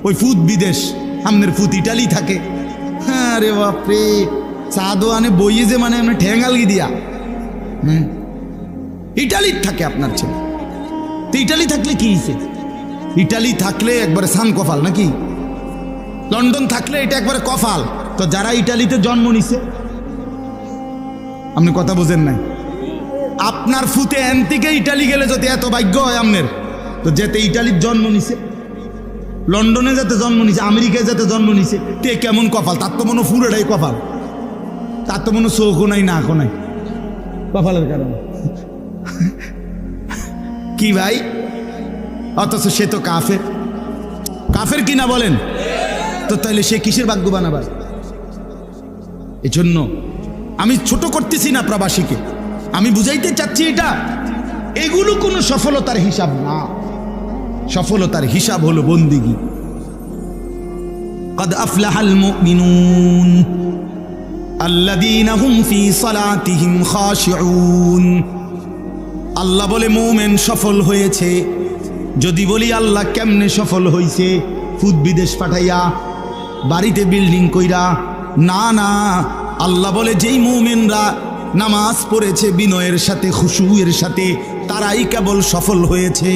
ওই ফুত বিদেশ, আমনের ফুত ইটালি থাকে। হ্যাঁ রে বাপরে, চা দোয়ানে বইয়ে যে মানে আপনি ঠেঙ্গালগি দিয়া ইটালির থাকে আপনার ছেলে। তো ইটালি থাকলে কি হয়েছে? ইটালি থাকলে একবারে সান কফাল নাকি? লন্ডন থাকলে এটা একবারে কফাল। তো যারা ইটালিতে জন্ম নিছে, আপনি কথা বোঝেন নাই? আপনার ফুতে এন থেকে ইটালি গেলে যদি এত ভাগ্য হয় আপনার, তো যেতে ইটালির জন্ম নিছে, লন্ডনে যেতে জন্ম নিছে, আমেরিকায় যেতে জন্ম নিছে, তে কেমন কপাল? তার তো মনে পুরোটাই কপাল, তার তো মনে চোখও নাই নাকও নাই, কপালের কারণে। কি ভাই? অথচ সে তো কাফের। কাফের কিনা বলেন তো? তাহলে সে কিসের ভাগ্যবান আবার? এজন্য আমি ছোট করতেছি না প্রবাসীকে, আমি বুঝাইতে চাচ্ছি এটা এগুলো কোনো সফলতার হিসাব না। সফলতার হিসাব হলো বন্দিগি। قد أفلح المؤمنون الذين هم في صلاتهم خاشعون। আল্লাহ বলে মুমিন সফল হয়েছে। যদি বলি আল্লাহ কেমনে সফল হইছে? ফুদ বিদেশ পাঠাইয়া, বাড়িতে বিল্ডিং কইরা? না না, আল্লাহ বলে যেই মুমিনরা নামাজ পড়েছে বিনয়ের সাথে, খুশুয়ের সাথে, তারাই কেবল সফল হয়েছে।